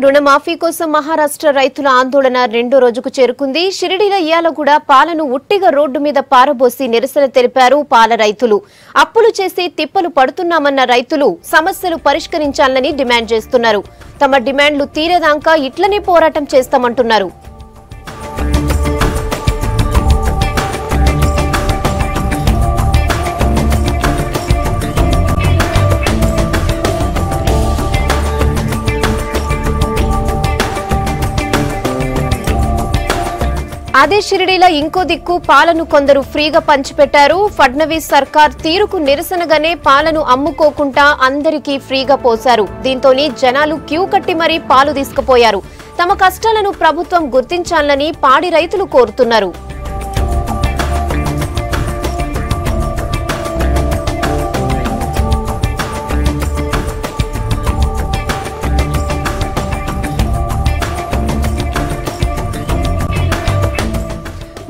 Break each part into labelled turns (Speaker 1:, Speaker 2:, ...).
Speaker 1: రుణమాఫీ కోసం మహారాష్ట్ర రైతుల ఆందోళన రెండో రోజుకు చేరుకుంది. షిరిడీలో ఇయాల కూడా పాలను ఉట్టిగా రోడ్డు మీద పారబోసి నిరసన తెలిపారు పాల రైతులు. అప్పులు చేసి తిప్పలు పడుతున్నామన్న రైతులు సమస్యలు పరిష్కరించాలని డిమాండ్ చేస్తున్నారు. తమ డిమాండ్లు తీరేదాకా ఇట్లనే పోరాటం చేస్తామంటున్నారు. అదే షిరిడీలో ఇంకో దిక్కు పాలను కొందరు ఫ్రీగా పంచిపెట్టారు. ఫడ్నవీస్ సర్కార్ తీరుకు నిరసనగానే పాలను అమ్ముకోకుండా అందరికీ ఫ్రీగా పోశారు. దీంతోనే జనాలు క్యూ కట్టి మరీ పాలు తీసుకుపోయారు. తమ కష్టాలను ప్రభుత్వం గుర్తించాలని పాడి రైతులు కోరుతున్నారు.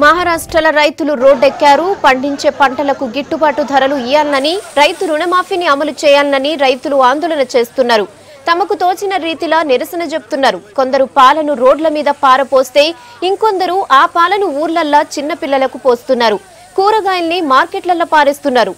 Speaker 1: మహారాష్ట్రలో రైతులు రోడ్డెక్కారు. పండించే పంటలకు గిట్టుబాటు ధరలు ఇయ్యాలని, రైతు రుణమాఫీని అమలు చేయాలని రైతులు ఆందోళన చేస్తున్నారు. తమకు తోచిన రీతిలా నిరసన చెప్తున్నారు. కొందరు పాలను రోడ్ల మీద పారపోస్తే ఇంకొందరు ఆ పాలను ఊర్లల్లా చిన్న పిల్లలకు పోస్తున్నారు. కూరగాయల్ని మార్కెట్లల్లో పారేస్తున్నారు.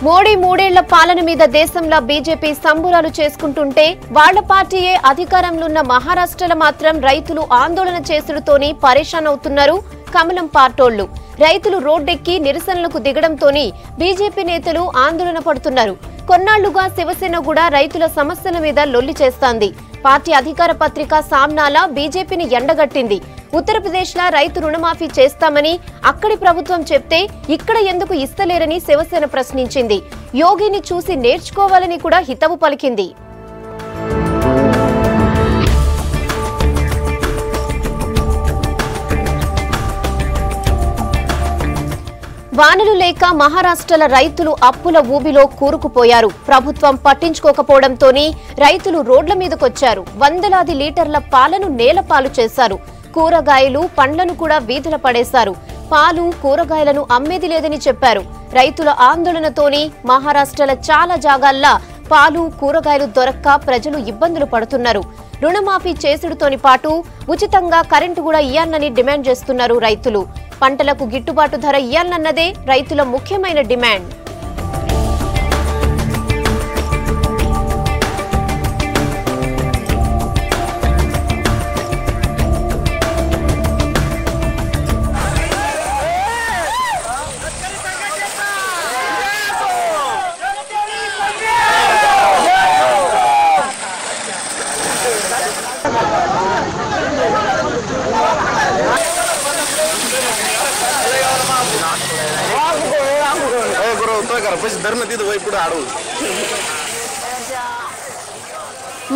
Speaker 1: మోడీ మూడేళ్ల పాలన మీద దేశంలో బీజేపీ సంబురాలు చేసుకుంటుంటే వాళ్ల పార్టీయే అధికారంలో ఉన్న మహారాష్ట్రలో మాత్రం రైతులు ఆందోళన చేసుడుతోని పరేషాన్ అవుతున్నారు కమలం పార్టోళ్లు. రైతులు రోడ్డెక్కి నిరసనలకు దిగడంతోని బీజేపీ నేతలు ఆందోళన పడుతున్నారు. కొన్నాళ్లుగా శివసేన కూడా రైతుల సమస్యల మీద లొల్లి చేస్తోంది. పార్టీ అధికార పత్రిక సామ్నాలా బీజేపీని ఎండగట్టింది. ఉత్తరప్రదేశ్లో రైతు రుణమాఫీ చేస్తామని అక్కడి ప్రభుత్వం చెప్తే ఇక్కడ ఎందుకు ఇస్తలేరని శివసేన ప్రశ్నించింది. యోగిని చూసి నేర్చుకోవాలని కూడా హితవు పలికింది. వానలు లేక మహారాష్ట్రల రైతులు అప్పుల ఊబిలో కూరుకుపోయారు. ప్రభుత్వం పట్టించుకోకపోవడంతోని రైతులు రోడ్ల మీదకొచ్చారు. వందలాది లీటర్ల పాలను నేలపాలు చేశారు. కూరగాయలు పండ్లను కూడా వీధుల పడేశారు. పాలు కూరగాయలను అమ్మేది లేదని చెప్పారు. రైతుల ఆందోళనతోని మహారాష్ట్రలో చాలా జాగాల్లో పాలు కూరగాయలు దొరక్క ప్రజలు ఇబ్బందులు పడుతున్నారు. రుణమాఫీ చేసుడుతోని పాటు ఉచితంగా కరెంటు కూడా ఇయ్యాలని డిమాండ్ చేస్తున్నారు రైతులు. పంటలకు గిట్టుబాటు ధర ఇయ్యాలన్నదే రైతుల ముఖ్యమైన డిమాండ్.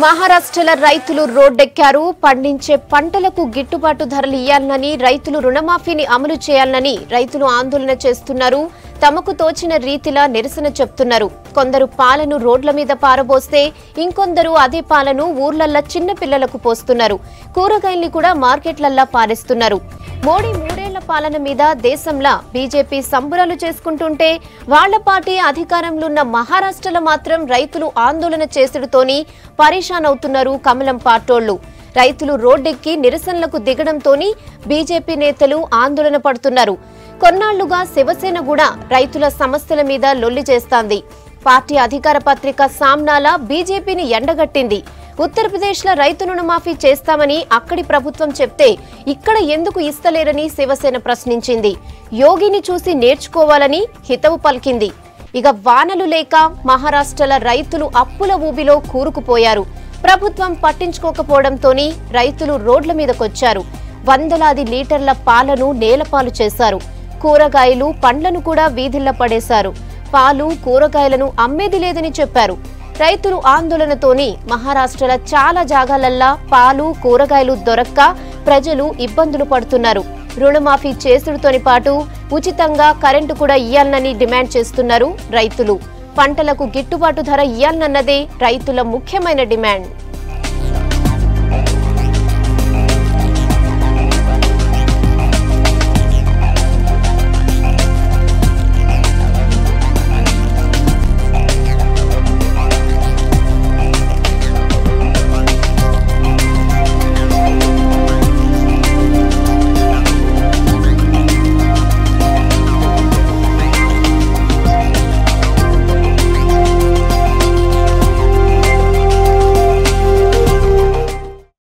Speaker 1: మహారాష్ట్రలో రైతులు రోడ్డెక్కారు. పండించే పంటలకు గిట్టుబాటు ధరలు ఇయ్యాలని, రైతులు రుణమాఫీని అమలు చేయాలని రైతులు ఆందోళన చేస్తున్నారు. తమకు తోచిన రీతిలా నిరసన చెప్తున్నారు. కొందరు పాలను రోడ్ల మీద పారబోస్తే ఇంకొందరు అదే పాలను ఊర్లల్లా చిన్న పిల్లలకు పోస్తున్నారు. కూరగాయల్ని కూడా మార్కెట్లల్లా పారేస్తున్నారు. మోడీ మూడేళ్ల పాలన మీద దేశంలో బీజేపీ సంబురాలు చేసుకుంటుంటే వాళ్ల పార్టీ అధికారంలో ఉన్న మహారాష్ట్రలో మాత్రం రైతులు ఆందోళన చేసుడుతోని పరేషాన్ అవుతున్నారు కమలం పార్టోళ్లు. రైతులు రోడ్డెక్కి నిరసనలకు దిగడంతోని బీజేపీ నేతలు ఆందోళన పడుతున్నారు. కొన్నాళ్లుగా శివసేన కూడా రైతుల సమస్యల మీద లొల్లి చేస్తోంది. పార్టీ అధికార పత్రిక సామ్నాలా బీజేపీని ఎండగట్టింది. ఉత్తరప్రదేశ్లో రైతు రుణమాఫీ చేస్తామని అక్కడి ప్రభుత్వం చెప్తే ఇక్కడ ఎందుకు ఇస్తలేరని శివసేన ప్రశ్నించింది. యోగిని చూసి నేర్చుకోవాలని హితవు పలికింది. ఇక వానలు లేక మహారాష్ట్రలో రైతులు అప్పుల ఊబిలో కూరుకుపోయారు. ప్రభుత్వం పట్టించుకోకపోవడంతోని రైతులు రోడ్ల మీదకొచ్చారు. వందలాది లీటర్ల పాలను నేలపాలు చేశారు. కూరగాయలు పండ్లను కూడా వీధుల్లో పడేశారు. పాలు కూరగాయలను అమ్మేది లేదని చెప్పారు. రైతులు ఆందోళనతోని మహారాష్ట్రలో చాలా జాగాలల్లా పాలు కూరగాయలు దొరక్క ప్రజలు ఇబ్బందులు పడుతున్నారు. రుణమాఫీ చేసుడుతోని పాటు ఉచితంగా కరెంటు కూడా ఇయ్యాలని డిమాండ్ చేస్తున్నారు రైతులు. పంటలకు గిట్టుబాటు ధర ఇయ్యాలన్నదే రైతుల ముఖ్యమైన డిమాండ్.